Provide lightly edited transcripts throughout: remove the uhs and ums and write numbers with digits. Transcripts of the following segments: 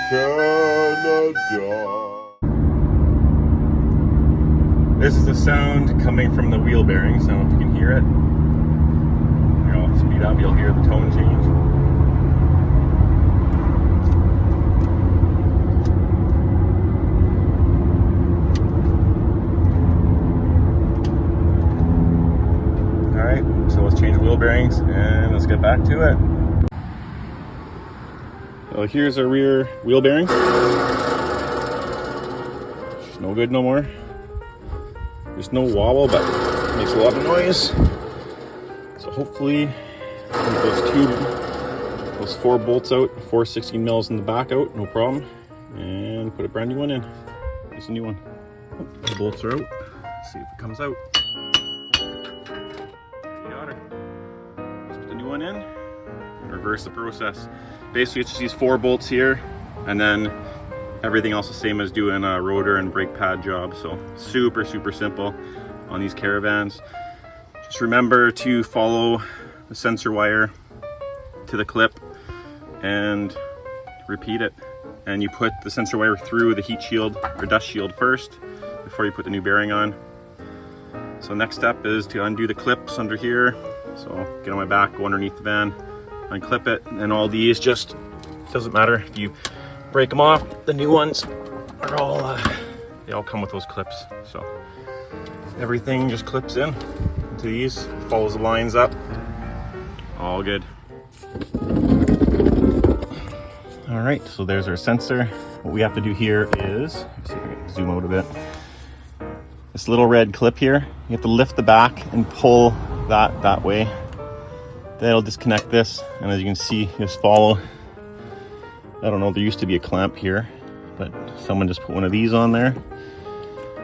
Canada. This is the sound coming from the wheel bearings. I don't know if you can hear it. Here, I'll speed up, you'll hear the tone change. Alright, so let's change the wheel bearings and let's get back to it. So here's our rear wheel bearings. It's no good no more. There's no wobble, but it makes a lot of noise. So hopefully those 4 bolts out, 4 16 mils in the back out, no problem. And put a brand new one in. There's a new one. The bolts are out. Let's see if it comes out. There you got her. Let's put the new one in and reverse the process. Basically it's just these 4 bolts here, and then everything else the same as doing a rotor and brake pad job. So super simple on these Caravans. Just remember to follow the sensor wire to the clip and repeat it. And you put the sensor wire through the heat shield or dust shield first before you put the new bearing on. So next step is to undo the clips under here. So get on my back, go underneath the van, unclip it, and all these just doesn't matter if you break them off. The new ones are all they all come with those clips, so everything just clips in into these, follows the lines up, all good. All right, so there's our sensor. What we have to do here is, let's see if I can zoom out a bit, this little red clip here, you have to lift the back and pull that way. That'll disconnect this, and as you can see, just follow. I don't know, there used to be a clamp here, but someone just put one of these on there.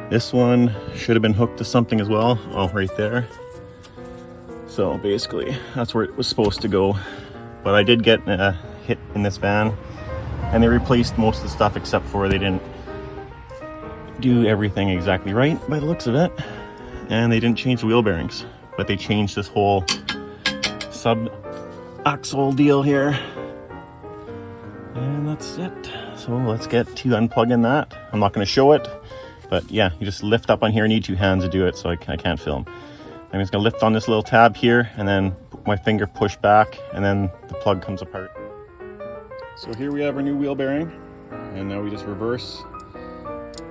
This one should have been hooked to something as well. Oh, right there. So basically, that's where it was supposed to go. But I did get a hit in this van, and they replaced most of the stuff except for they didn't do everything exactly right by the looks of it. And they didn't change the wheel bearings, but they changed this whole sub-axle deal here. And that's it. So let's get to unplugging that. I'm not going to show it, but yeah, you just lift up on here. I need 2 hands to do it, so I can't film. I'm just going to lift on this little tab here and then put my finger push back, and then the plug comes apart. So here we have our new wheel bearing, and now we just reverse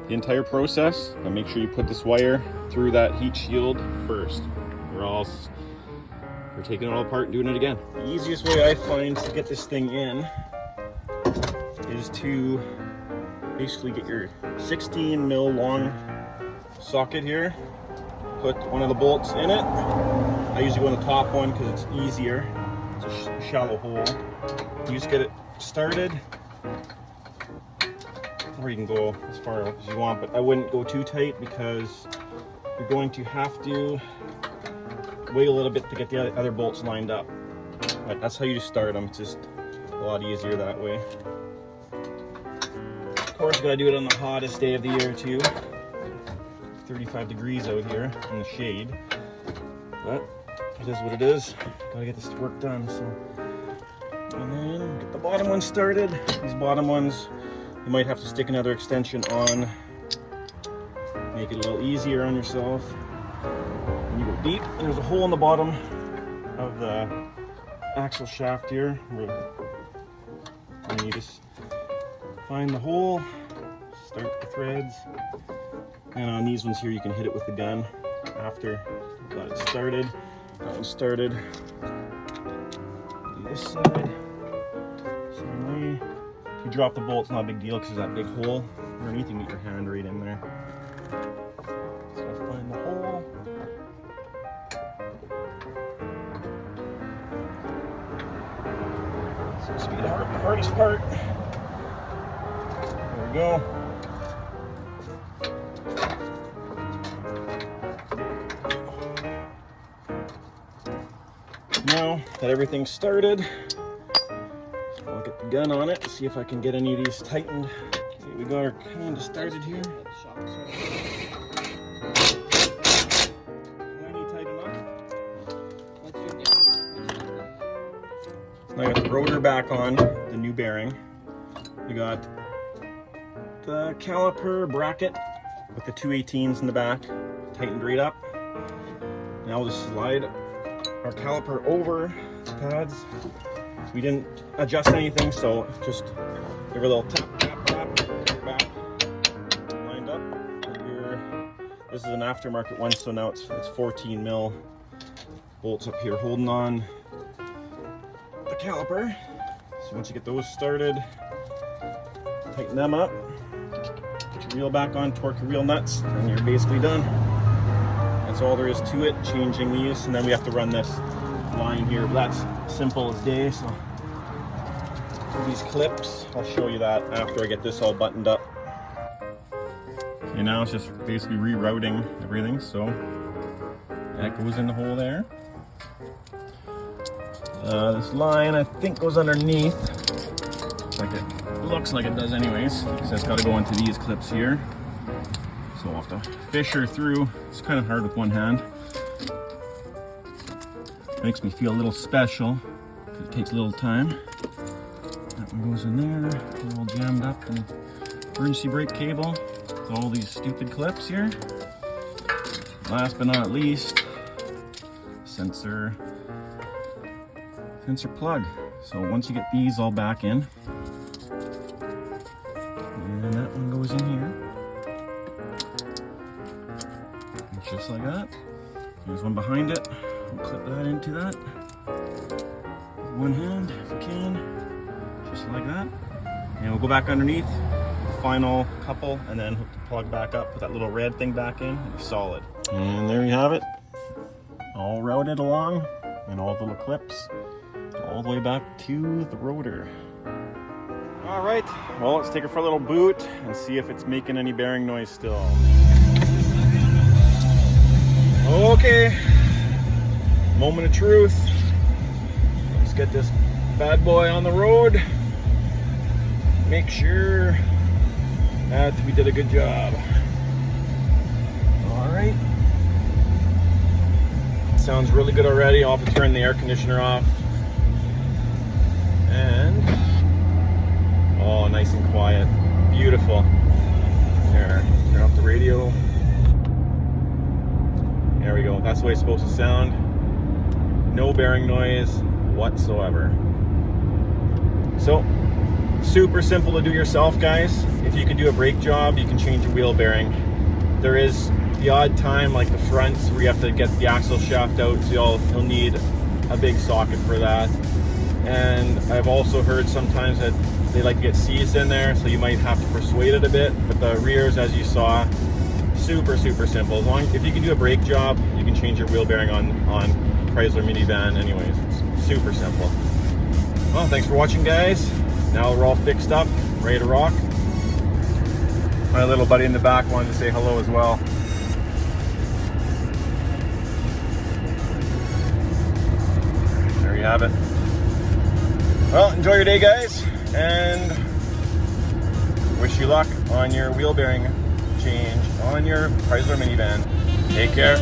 the entire process. And make sure you put this wire through that heat shield first, or else we're taking it all apart and doing it again. The easiest way I find to get this thing in is to basically get your 16 mil long socket here, put one of the bolts in it. I usually go in the top one because it's easier. It's a shallow hole. You just get it started, or you can go as far as you want, but I wouldn't go too tight because you're going to have to wait a little bit to get the other bolts lined up. But that's how you start them. It's just a lot easier that way. Of course, you gotta do it on the hottest day of the year too. 35 degrees out here in the shade. But it is what it is. Gotta get this work done. So, and then get the bottom one started. These bottom ones, you might have to stick another extension on. Make it a little easier on yourself. And you go deep, and there's a hole in the bottom of the axle shaft here. And you just find the hole, start the threads, and on these ones here you can hit it with the gun after you've got it started. That one started. Do this side, same way. If you drop the bolt, it's not a big deal because there's that big hole underneath. You can get your hand right in there. So I'll find the hole. So this will be the hardest part. There we go. Now that everything's started, I'll get the gun on it, see if I can get any of these tightened. Okay, we got her kind of started here. Plenty tight enough. Now I got the rotor back on, the new bearing. We got the caliper bracket with the 218s in the back, tightened right up. Now we'll just slide our caliper over the pads. We didn't adjust anything, so just give a little tap, tap, tap, tap back, lined up. This is an aftermarket one, so now it's 14 mil bolts up here holding on the caliper. So once you get those started, tighten them up, put your wheel back on, torque your wheel nuts, and you're basically done. That's all there is to it, changing these, and then we have to run this line here. That's simple as day. So these clips, I'll show you that after I get this all buttoned up. Okay, now it's just basically rerouting everything. So that goes in the hole there. This line I think goes underneath. Looks like it does anyways. So it's got to go into these clips here. So I'll have to fish her through. It's kind of hard with one hand. Makes me feel a little special because it takes a little time. That one goes in there, all jammed up, and emergency brake cable with all these stupid clips here. Last but not least, sensor plug. So once you get these all back in, and that one goes in here, and just like that. There's one behind it. We'll clip that into that. One hand, if we can, just like that. And we'll go back underneath, the final couple, and then hook the plug back up, put that little red thing back in, and you're solid. And there you have it. All routed along, and all the little clips, all the way back to the rotor. All right, well, let's take her for a little boot and see if it's making any bearing noise still. Okay. Moment of truth. Let's get this bad boy on the road. Make sure that we did a good job. All right. Sounds really good already. I'll have to turn the air conditioner off. And, oh, nice and quiet. Beautiful. There, turn off the radio. There we go. That's the way it's supposed to sound. No bearing noise whatsoever. So, super simple to do yourself, guys. If you can do a brake job, you can change your wheel bearing. There is the odd time, like the fronts, where you have to get the axle shaft out, so you'll need a big socket for that. And I've also heard sometimes that they like to get seized in there, so you might have to persuade it a bit. But the rears, as you saw, super simple. If you can do a brake job, you can change your wheel bearing on Chrysler minivan anyways. It's super simple. Well, thanks for watching, guys. Now we're all fixed up, ready to rock. My little buddy in the back wanted to say hello as well. There you have it. Well, enjoy your day, guys, and wish you luck on your wheel bearing change on your Chrysler minivan. Take care.